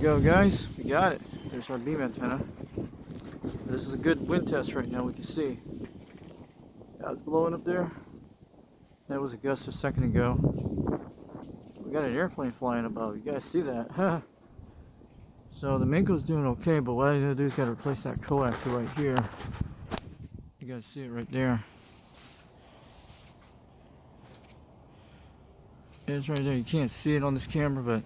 go, guys. We got it. There's our beam antenna. This is a good wind test right now. We can see. Yeah, it's blowing up there. That was a gust a second ago. We got an airplane flying above. You guys see that? So the Mako's doing okay, but what I gotta do is gotta replace that coax right here. You guys see it right there. It's right there. You can't see it on this camera, but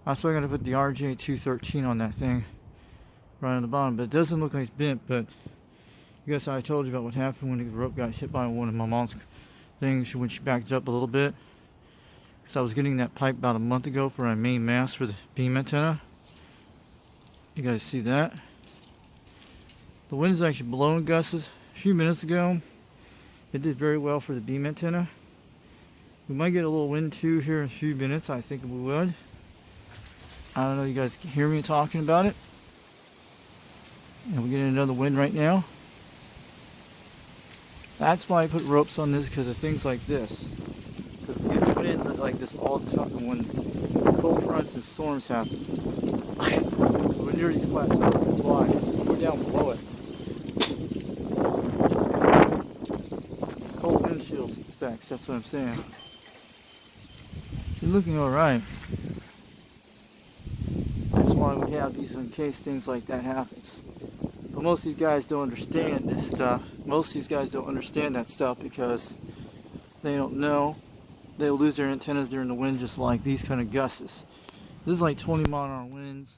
that's why I gotta put the SY27-4 on that thing right on the bottom. But it doesn't look like it's bent, but you guys, I told you about what happened when the rope got hit by one of my mom's things when she backed up a little bit. Because I was getting that pipe about a month ago for my main mast for the beam antenna. You guys see that? The wind is actually blowing gusts a few minutes ago. It did very well for the beam antenna. We might get a little wind too here in a few minutes. I think we would. I don't know, you guys can hear me talking about it. And we're getting another wind right now. That's why I put ropes on this, because of things like this. Because we get wind like this all the time when cold fronts and storms happen. We're near these plateaus, that's why. We're down below it. Cold windshield effects, that's what I'm saying. You're looking alright. That's why we have these in case things like that happens. But most of these guys don't understand this stuff. Most of these guys don't understand that stuff because they don't know. They'll lose their antennas during the wind, just like these kind of gusts. This is like 20 mile an hour winds,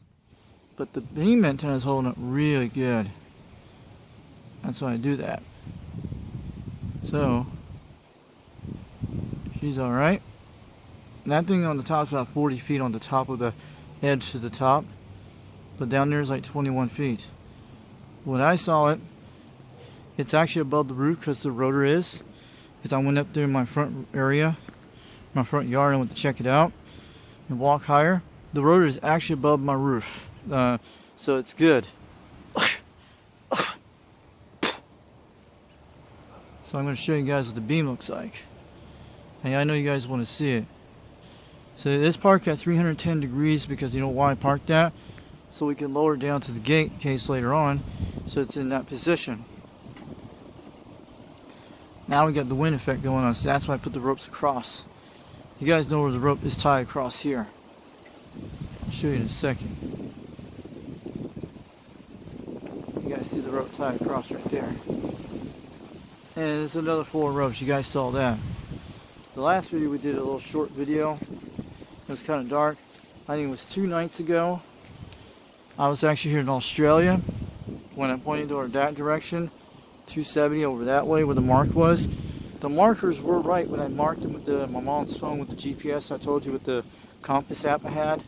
but the beam antenna is holding up really good. That's why I do that. So she's all right. And that thing on the top is about 40 feet on the top of the edge to the top, but down there is like 21 feet. When I saw it, it's actually above the roof because the rotor is. Because I went up there in my front area, my front yard, and went to check it out and walk higher. The rotor is actually above my roof, so it's good. So I'm going to show you guys what the beam looks like. And I know you guys want to see it. So this parked at 310 degrees because you know why I parked that? So we can lower it down to the gate in case later on, so it's in that position. Now we got the wind effect going on, so that's why I put the ropes across. You guys know where the rope is tied across here. I'll show you in a second. You guys see the rope tied across right there. And there's another 4 ropes, you guys saw that. The last video we did a little short video. It was kind of dark. I think it was 2 nights ago. I was actually here in Australia when I pointed toward that direction, 270 over that way where the mark was. The markers were right when I marked them with my mom's phone with the GPS I told you, with the compass app I had,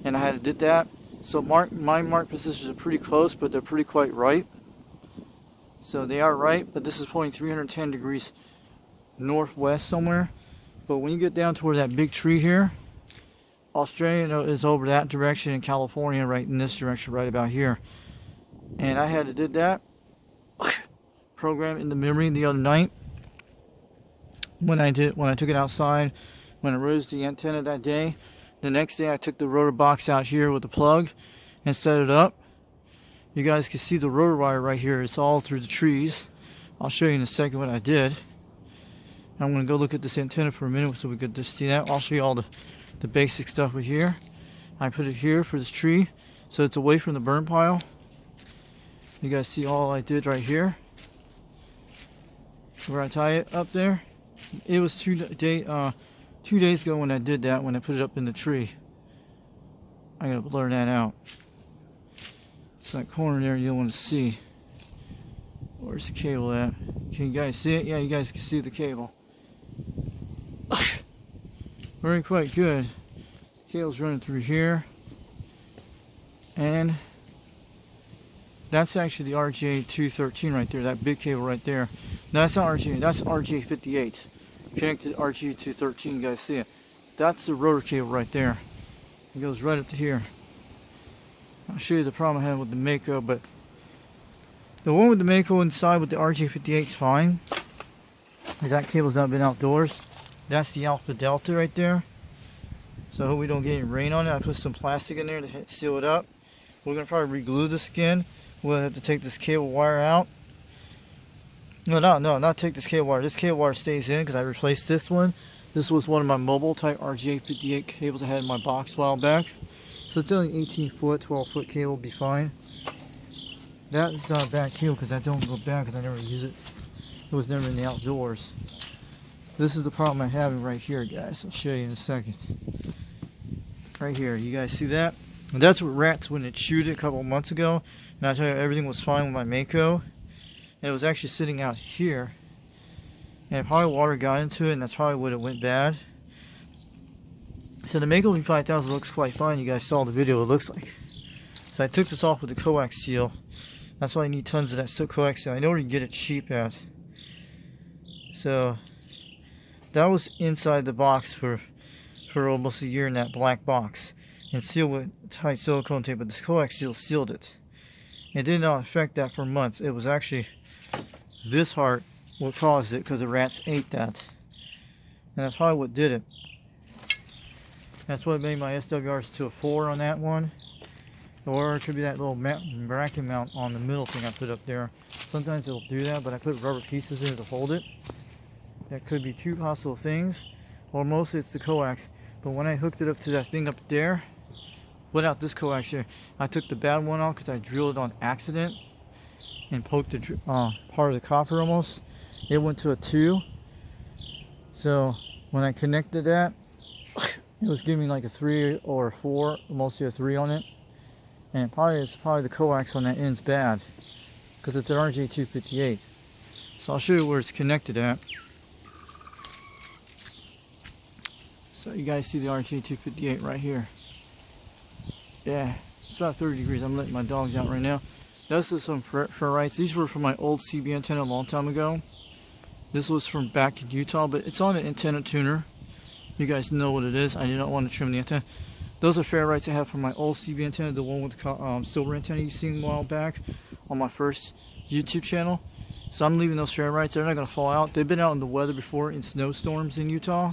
and I had did that. So my mark positions are pretty close, but they're pretty quite right. So they are right, but this is pointing 310 degrees northwest somewhere. But when you get down toward that big tree here, Australia is over that direction, and California right in this direction, right about here. And I had to did that program in the memory the other night when I took it outside, when I rose the antenna that day. The next day I took the rotor box out here with the plug and set it up. You guys can see the rotor wire right here. It's all through the trees. I'll show you in a second what I did. I'm going to go look at this antenna for a minute so we could just see that. I'll show you all the basic stuff with here. I put it here for this tree so it's away from the burn pile. You guys see all I did right here where I tie it up there. It was 2 days ago when I did that, when I put it up in the tree. I gotta blur that out. It's that corner there you don't want to see. Where's the cable at? Can you guys see it? Yeah, you guys can see the cable. Very quite good. Cable's running through here. And that's actually the SY27-4 right there, that big cable right there. No, that's not RJ, that's SY28. Connected to SY27-4, you guys see it. That's the rotor cable right there. It goes right up to here. I'll show you the problem I had with the Mako, but the one with the Mako inside with the SY28 is fine, because that cable's not been outdoors. That's the alpha delta right there. So I hope we don't get any rain on it. I put some plastic in there to seal it up. We're going to probably re-glue this again. We'll have to take this cable wire out. No, not take this cable wire. This cable wire stays in because I replaced this one. This was one of my mobile type RJ58 cables I had in my box a while back. So it's only 18 foot, 12 foot cable will be fine. That is not a bad cable because I don't go back because I never use it. It was never in the outdoors. This is the problem I'm having right here, guys. I'll show you in a second. Right here, you guys see that? And that's what rats when it chewed it a couple months ago. And I tell you, everything was fine with my Mako. And it was actually sitting out here. And probably water got into it, and that's probably what it went bad. So the Mako V5000 looks quite fine. You guys saw the video it looks like. So I took this off with the coax seal. That's why I need tons of that coax seal. I know where you can get it cheap at. So that was inside the box for almost a year in that black box. And sealed with tight silicone tape, but this coax seal sealed it. It did not affect that for months. It was actually this heart what caused it because the rats ate that. And that's probably what did it. That's what made my SWRs to a 4 on that one. Or it could be that little bracket mount on the middle thing I put up there. Sometimes it'll do that, but I put rubber pieces in it to hold it. That could be two possible things. Or mostly it's the coax. But when I hooked it up to that thing up there, without this coax here, I took the bad one off because I drilled it on accident and poked the part of the copper almost. It went to a 2. So when I connected that, it was giving me like a 3 or a 4, mostly a 3 on it. And it's probably the coax on that end's bad because it's an RJ258. So I'll show you where it's connected at. So you guys see the RJ258 right here. Yeah, it's about 30 degrees. I'm letting my dogs out right now. This is some ferrites. These were from my old CB antenna a long time ago. This was from back in Utah, but it's on an antenna tuner. You guys know what it is. I did not want to trim the antenna. Those are ferrites I have from my old CB antenna, the one with the silver antenna you seen a while back on my first YouTube channel. So I'm leaving those ferrites. They're not going to fall out. They've been out in the weather before in snowstorms in Utah.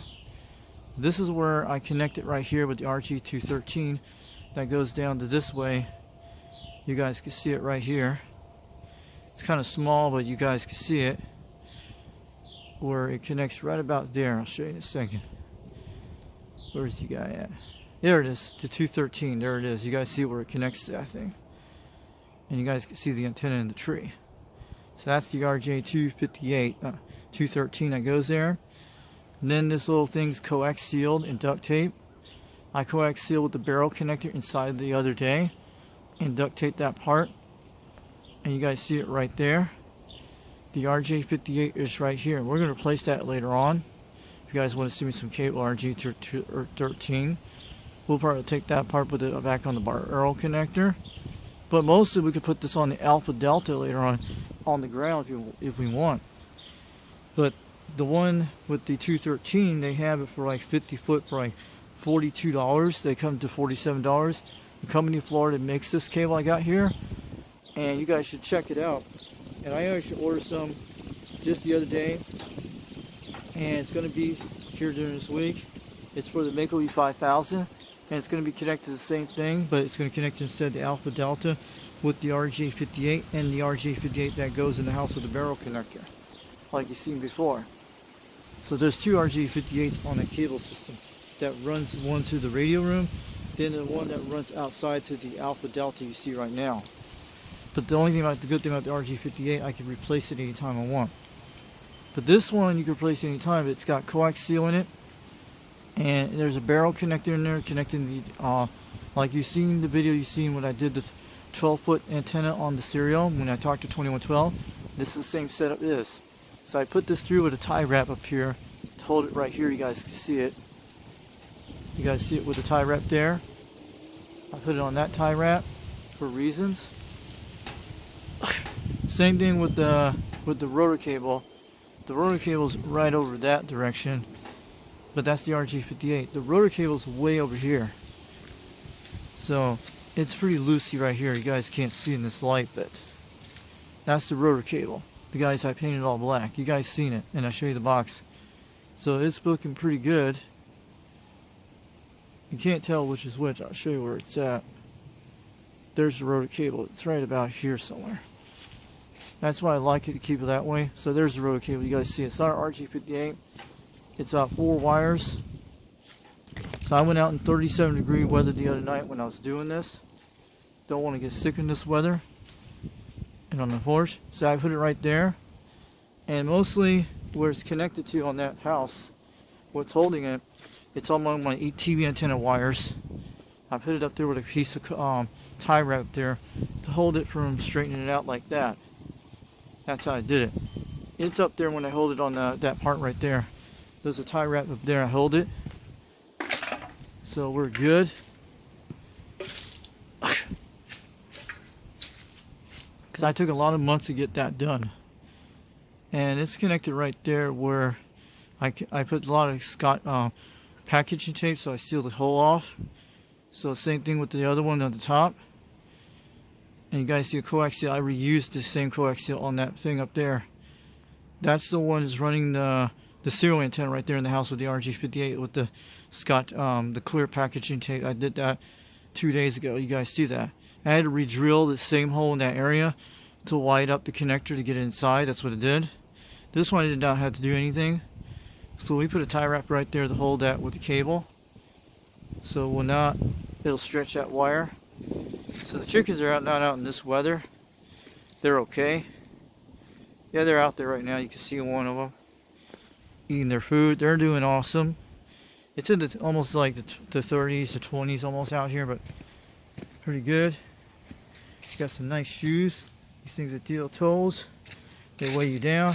This is where I connect it right here with the RG213 that goes down to this way. You guys can see it right here. It's kind of small, but you guys can see it where it connects right about there. I'll show you in a second. Where's the guy at? There it is, to 213. There it is. You guys see where it connects to that thing. And you guys can see the antenna in the tree. So that's the RJ258, 213 that goes there. And then this little thing's coax sealed in duct tape. I coax sealed with the barrel connector inside the other day and duct tape that part. And you guys see it right there. The RJ58 is right here. We're going to replace that later on. If you guys want to see me some cable RJ13, we'll probably take that part, put it back on the barrel connector. But mostly we could put this on the alpha delta later on the ground if we want. But the one with the 213, they have it for like 50 foot for like $42. They come to $47. The company in Florida makes this cable I got here, and you guys should check it out. And I actually ordered some just the other day, and it's going to be here during this week. It's for the Mako V5000, and it's going to be connected to the same thing, but it's going to connect instead the alpha delta with the RJ58 and the RJ58 that goes in the house with the barrel connector, like you've seen before. So there's two RJ58s on a cable system that runs one to the radio room, then the one that runs outside to the alpha delta you see right now. But the good thing about the RJ58, I can replace it anytime I want. But this one you can replace anytime. It's got coax seal in it, and there's a barrel connector in there connecting the like you seen the video you seen when I did the 12-foot antenna on the Sirio when I talked to 2112. This is the same setup is. So I put this through with a tie wrap up here to hold it right here. You guys can see it. You guys see it with the tie wrap there. I put it on that tie wrap for reasons. Same thing with the rotor cable. The rotor cable is right over that direction, but that's the RJ58. The rotor cable is way over here, so it's pretty loosey right here. You guys can't see in this light, but that's the rotor cable. The guys I painted all black. You guys seen it, and I show you the box. So it's looking pretty good. You can't tell which is which. I'll show you where it's at. There's the rotor cable. It's right about here somewhere. That's why I like it to keep it that way. So there's the rotor cable. You guys see it's not an RG58. It's 4 wires. So I went out in 37-degree weather the other night when I was doing this. Don't want to get sick in this weather. And on the horse. So I put it right there. And mostly where it's connected to on that house, what's holding it, it's on one of my TV antenna wires. I put it up there with a piece of tie wrap up there to hold it from straightening it out like that. That's how I did it. It's up there when I hold it on that part right there. There's a tie wrap up there. I hold it. So we're good. Because I took a lot of months to get that done. And it's connected right there where I put a lot of Scott packaging tape, so I sealed the hole off. So same thing with the other one on the top. And you guys see a coaxial. I reused the same coaxial on that thing up there. That's the one that's running the Sirio antenna right there in the house with the RG58 with the Scott the clear packaging tape. I did that 2 days ago. You guys see that? I had to re-drill the same hole in that area to wide up the connector to get it inside. That's what it did. This one I did not have to do anything. So we put a tie wrap right there to hold that with the cable. So when not, it'll stretch that wire. So the chickens are not out in this weather. They're okay. Yeah, they're out there right now. You can see one of them eating their food. They're doing awesome. It's in the almost like the 30s to 20s almost out here, but pretty good. Got some nice shoes. These things are steel toes. They weigh you down.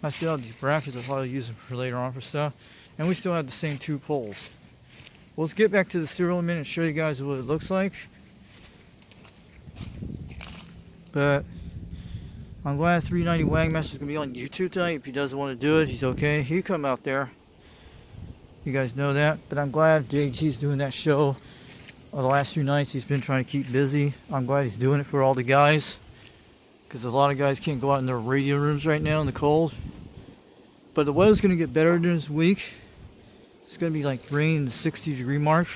I still have these brackets. I'll probably use them for later on for stuff. And we still have the same 2 poles. Well, let's get back to the Sirio in a minute and show you guys what it looks like. But I'm glad 390 Wagmaster is going to be on YouTube tonight. If he doesn't want to do it, he's okay. He come out there. You guys know that. But I'm glad JG's doing that show. The last few nights he's been trying to keep busy. I'm glad he's doing it for all the guys. Because a lot of guys can't go out in their radio rooms right now in the cold. But the weather's going to get better this week. It's going to be like rain in the 60-degree mark.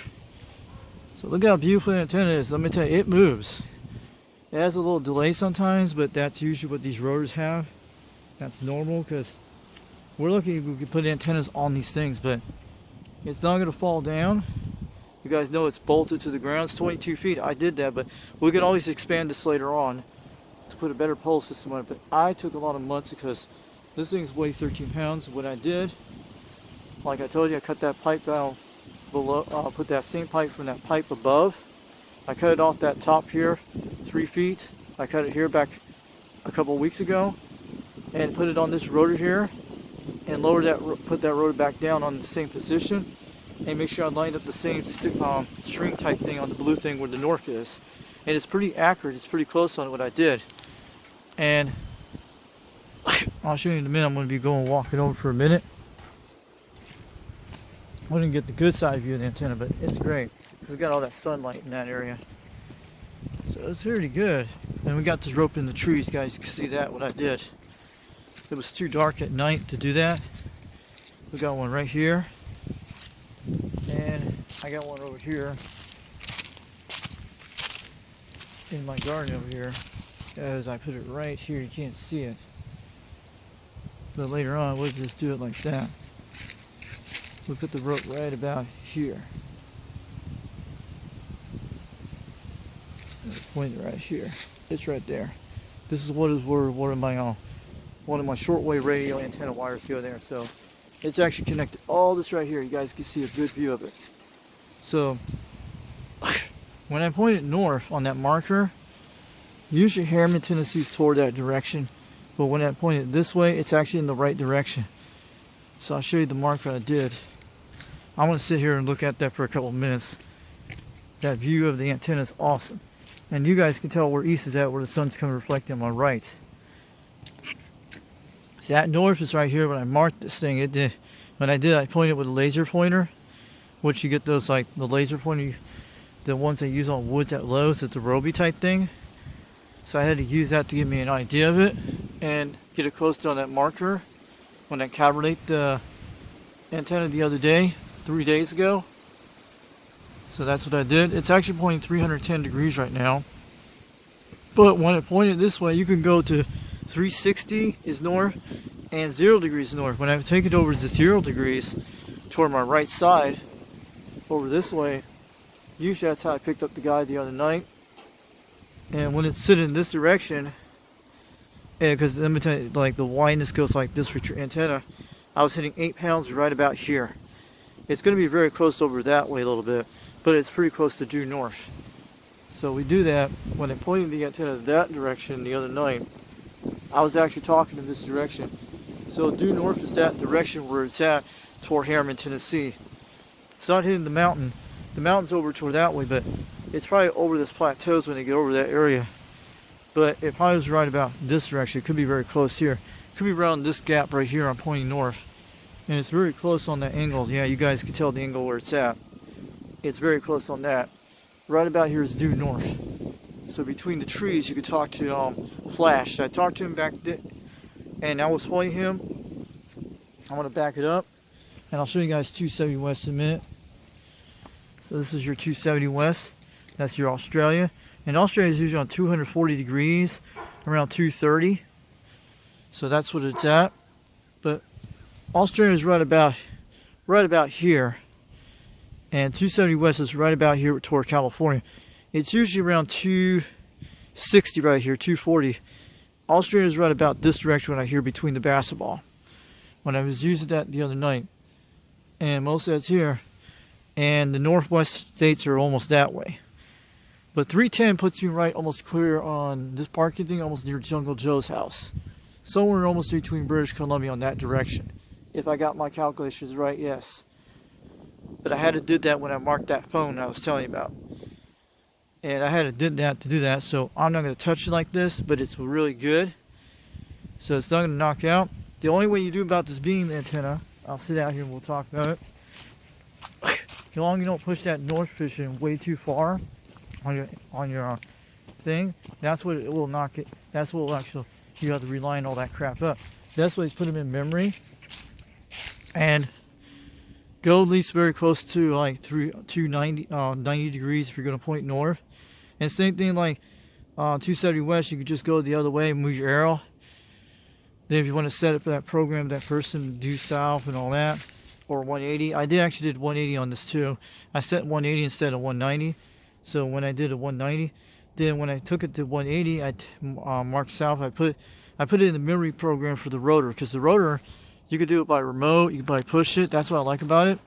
So look how beautiful the antenna is. Let me tell you, it moves. It has a little delay sometimes, but that's usually what these rotors have. That's normal because we're looking if we can put antennas on these things, but it's not going to fall down. You guys know it's bolted to the ground. It's 22 feet. I did that, but we can always expand this later on to put a better pole system on it. But I took a lot of months because this thing's weighed 13 pounds. What I did, like I told you, I cut that pipe out below, put that same pipe from that pipe above. I cut it off that top here, 3 feet. I cut it here back a couple weeks ago and put it on this rotor here and lower that, put that rotor back down on the same position and make sure I lined up the same string type thing on the blue thing where the north is. And it's pretty accurate. It's pretty close on what I did. And I'll show you in a minute. I'm going to be going walking over for a minute. I didn't get the good side view of the antenna, but it's great because we got all that sunlight in that area. So it's pretty good. And we got this rope in the trees, guys. You can see that, what I did. It was too dark at night to do that. We got one right here. And I got one over here in my garden over here. As I put it right here, you can't see it. But later on, we'll just do it like that. We'll put the rope right about here. Point it right here. It's right there. This is what is where one of my shortwave radio antenna wires go there. So it's actually connected. All this right here, you guys can see a good view of it. So when I point it north on that marker, usually Harriman tendencies toward that direction, but when I point it this way, it's actually in the right direction. So I'll show you the marker I did. I want to sit here and look at that for a couple of minutes. That view of the antenna is awesome. And you guys can tell where east is at, where the sun's coming reflecting on my right. See, that north is right here when I marked this thing. It did. When I did, I pointed with a laser pointer, which you get those like the laser pointer, the ones they use on woods at Lowe's. It's a Roby type thing. So I had to use that to give me an idea of it and get it close to on that marker when I calibrate the antenna the other day, 3 days ago. So that's what I did. It's actually pointing 310 degrees right now. But when I point it this way, you can go to 360 is north and 0 degrees north. When I take it over to 0 degrees toward my right side, over this way, usually that's how I picked up the guy the other night. And when it's sitting in this direction, because let me tell you, like the wideness goes like this with your antenna, I was hitting 8 pounds right about here. It's going to be very close over that way a little bit, but it's pretty close to due north. So we do that. When I pointed the antenna that direction the other night, I was actually talking in this direction. So due north is that direction where it's at toward Harriman, Tennessee. It's not hitting the mountain. The mountain's over toward that way, but it's probably over this plateaus when they get over that area. But if I was right about this direction, it could be very close here. It could be around this gap right here. I'm pointing north. And it's very close on that angle. Yeah, you guys can tell the angle where it's at. It's very close on that. Right about here is due north. So between the trees, you could talk to Flash. I talked to him back then, and I was pointing him. I'm going to back it up, and I'll show you guys 270 west in a minute. So this is your 270 west. That's your Australia. And Australia is usually on 240 degrees, around 230. So that's what it's at. But Australia is right about here. And 270 west is right about here toward California. It's usually around 260 right here, 240. Australia is right about this direction when I hear between the basketball. When I was using that the other night. And most of that's here. And the northwest states are almost that way. But 310 puts you right almost clear on this parking thing, almost near Jungle Joe's house. Somewhere almost between British Columbia on that direction. If I got my calculations right, yes. But I had to do that when I marked that phone I was telling you about. And I had to do that to do that, so I'm not going to touch it like this, but it's really good. So it's not going to knock out. The only way you do about this beam antenna, I'll sit out here and we'll talk about it. As long as you don't push that north position way too far on your thing, that's what it will knock it. That's what will actually, you have to rely on all that crap up. That's why he's put them in memory. And go at least very close to like 90 degrees if you're going to point north. And same thing like 270 west, you could just go the other way and move your arrow. Then if you want to set it for that program, that person due south and all that, or 180. I actually did 180 on this too. I set 180 instead of 190. So when I did a 190, then when I took it to 180, I marked south. I put it in the memory program for the rotor, because the rotor, you could do it by remote, you could by push it. That's what I like about it.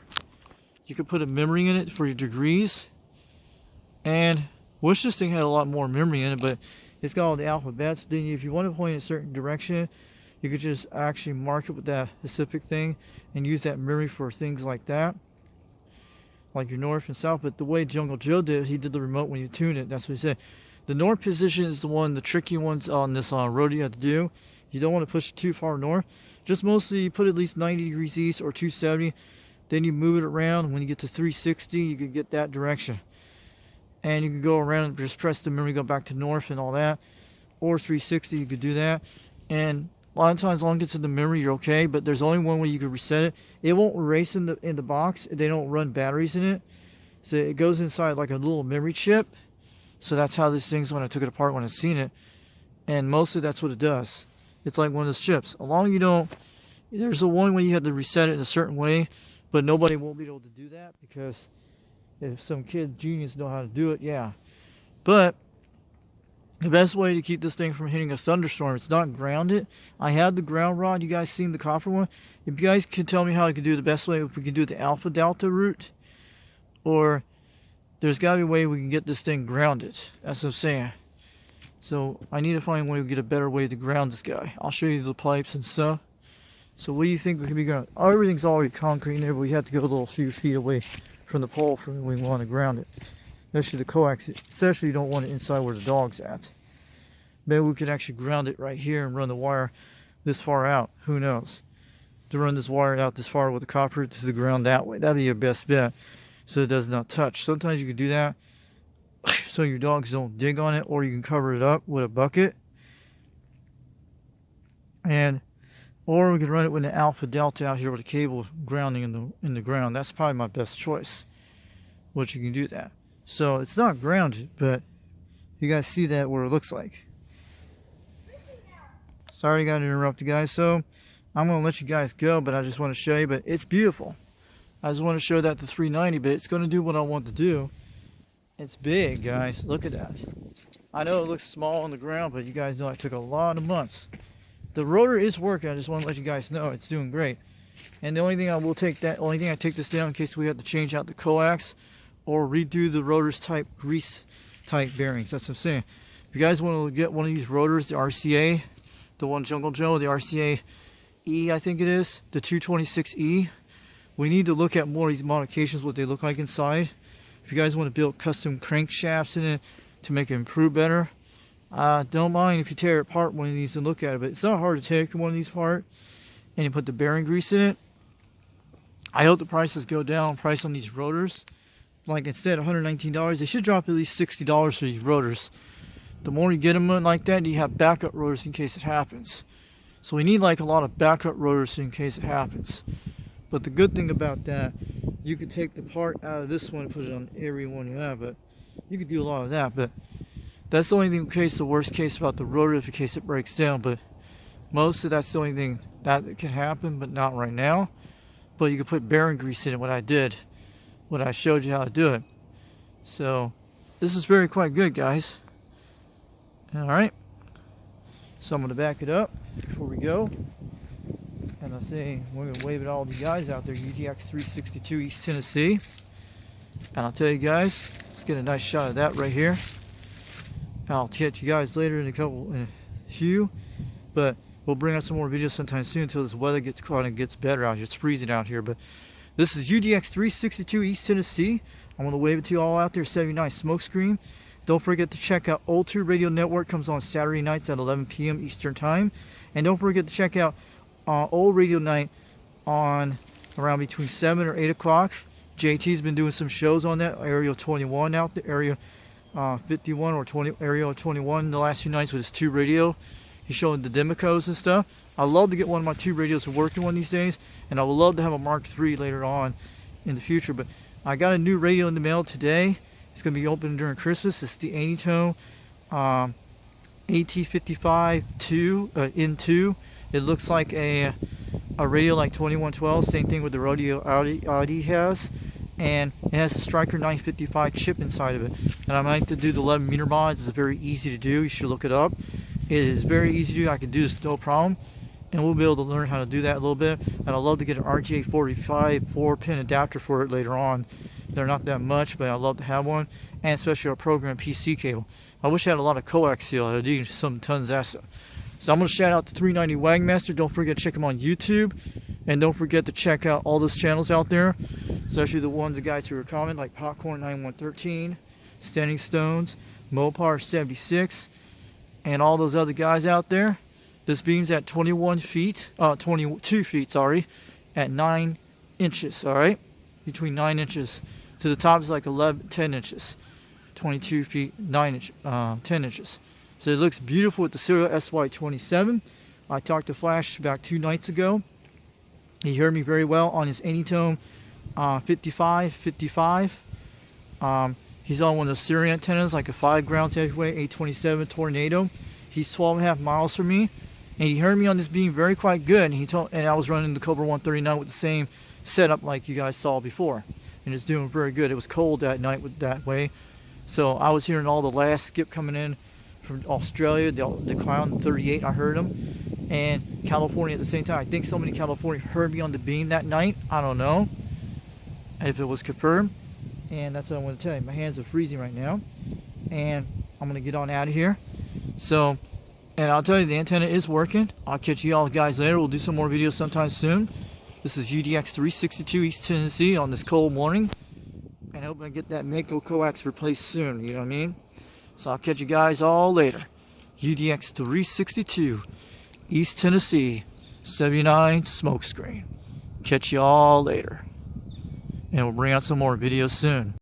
You could put a memory in it for your degrees. And wish this thing had a lot more memory in it, but it's got all the alphabets. Then if you want to point in a certain direction, you could just actually mark it with that specific thing and use that memory for things like that, like your north and south. But the way Jungle Joe did, he did the remote when you tune it. That's what he said. The north position is the tricky ones on this rotor you have to do. You don't want to push it too far north. Just mostly put at least 90 degrees east or 270. Then you move it around. When you get to 360, you can get that direction. And you can go around and just press the memory, go back to north and all that. Or 360, you could do that. And a lot of times, as long as it's in the memory, you're okay. But there's only one way you can reset it. It won't erase in the box. They don't run batteries in it. So it goes inside like a little memory chip. So that's how these things, when I took it apart, when I seen it. And mostly that's what it does. It's like one of those chips. As long as you don't, there's the one way you have to reset it in a certain way. But nobody won't be able to do that, because if some kid genius know how to do it, yeah. But the best way to keep this thing from hitting a thunderstorm, it's not grounded. I had the ground rod. You guys seen the copper one? If you guys can tell me how I can do the best way, if we can do the alpha delta route, or there's got to be a way we can get this thing grounded. That's what I'm saying. So I need to find a way to get a better way to ground this guy. I'll show you the pipes and stuff. So what do you think we can be grounded? Oh, everything's already concrete in there, but we have to go a little few feet away from the pole from when we want to ground it. Especially the coax, especially you don't want it inside where the dog's at. Maybe we could actually ground it right here and run the wire this far out. Who knows? To run this wire out this far with the copper to the ground that way. That'd be your best bet, so it does not touch. Sometimes you can do that so your dogs don't dig on it, or you can cover it up with a bucket. And Or we could run it with an alpha delta out here with a cable grounding in the ground. That's probably my best choice, which you can do that. So it's not grounded, but you guys see that what it looks like. Sorry I got to interrupt you guys. So I'm going to let you guys go, but I just want to show you. But it's beautiful. I just want to show that the 390, but it's going to do what I want to do. It's big, guys. Look at that. I know it looks small on the ground, but you guys know it took a lot of months. The rotor is working. I just want to let you guys know it's doing great. And the only thing I take this down in case we have to change out the coax or redo the rotor's type grease type bearings. That's what I'm saying. If you guys want to get one of these rotors, the RCA, the one Jungle Joe, the RCA E, I think it is, the 226E, we need to look at more of these modifications, what they look like inside. If you guys want to build custom crankshafts in it to make it improve better, don't mind if you tear apart one of these and look at it, but it's not hard to take one of these apart and you put the bearing grease in it. I hope the prices go down, price on these rotors. Like instead of $119, they should drop at least $60 for these rotors. The more you get them like that, you have backup rotors in case it happens. So we need like a lot of backup rotors in case it happens. But the good thing about that, you can take the part out of this one and put it on every one you have, but you could do a lot of that. But that's the only thing in case the worst case about the rotor, in case it breaks down. But most of that's the only thing that can happen, but not right now. But you can put bearing grease in it, what I did, what I showed you how to do it. So this is very quite good, guys. Alright, so I'm going to back it up before we go. And I say we're going to wave at all the guys out there, UDX362 East Tennessee. And I'll tell you guys, let's get a nice shot of that right here. I'll catch you guys later in a few, but we'll bring out some more videos sometime soon until this weather gets caught and gets better out here. It's freezing out here, but this is UDX362 East Tennessee. I'm going to wave it to you all out there, 79 Smokescreen. Don't forget to check out Old Tube Radio Network, comes on Saturday nights at 11 p.m. Eastern Time. And don't forget to check out Old Radio Night on around between 7 or 8 o'clock. JT's been doing some shows on that, Area 21 out there, Area 51 or 20, Area 21 the last few nights with his tube radio. He's showing the Demicos and stuff. I'd love to get one of my tube radios working one of these days, and I would love to have a Mark III later on in the future. But I got a new radio in the mail today. It's going to be open during Christmas. It's the Anytone AT55-2 N2. It looks like a radio like 2112. Same thing with the radio Audi has. And it has a Striker 955 chip inside of it. And I might have to do the 11 meter mods. It's very easy to do. You should look it up. It is very easy to do. I can do this no problem. And we'll be able to learn how to do that a little bit. And I'd love to get an RJ45 4-pin adapter for it later on. They're not that much, but I'd love to have one. And especially a program PC cable. I wish I had a lot of coax here. I'd do some tons of that stuff. So I'm going to shout out to 390 Wagmaster. Don't forget to check him on YouTube. And don't forget to check out all those channels out there. Especially the ones, the guys who are commenting, like Popcorn 9113, Standing Stones, Mopar 76, and all those other guys out there. This beam's at 22 feet, at 9 inches, alright? Between 9 inches. To the top is like 10 inches. 22 feet, 10 inches. So it looks beautiful with the Sirio SY27. I talked to Flash about 2 nights ago. He heard me very well on his Anytone 55. He's on one of those Sirio antennas, like a 5 grounds heavyweight 827 Tornado. He's 12.5 miles from me, and he heard me on this beam very quite good. And I was running the Cobra 139 with the same setup like you guys saw before, and it's doing very good. It was cold that night that way, so I was hearing all the last skip coming in from Australia, the Clown 38. I heard him, and California at the same time. I think somebody in California heard me on the beam that night. I don't know if it was confirmed. And that's what I want to tell you. My hands are freezing right now, and I'm gonna get on out of here. So, and I'll tell you, the antenna is working. I'll catch you all guys later. We'll do some more videos sometime soon. This is UDX362 East Tennessee on this cold morning, and I hope I get that Mako coax replaced soon. You know what I mean? So I'll catch you guys all later. UDX362 East Tennessee, 79 Smokescreen. Catch you all later. And we'll bring out some more videos soon.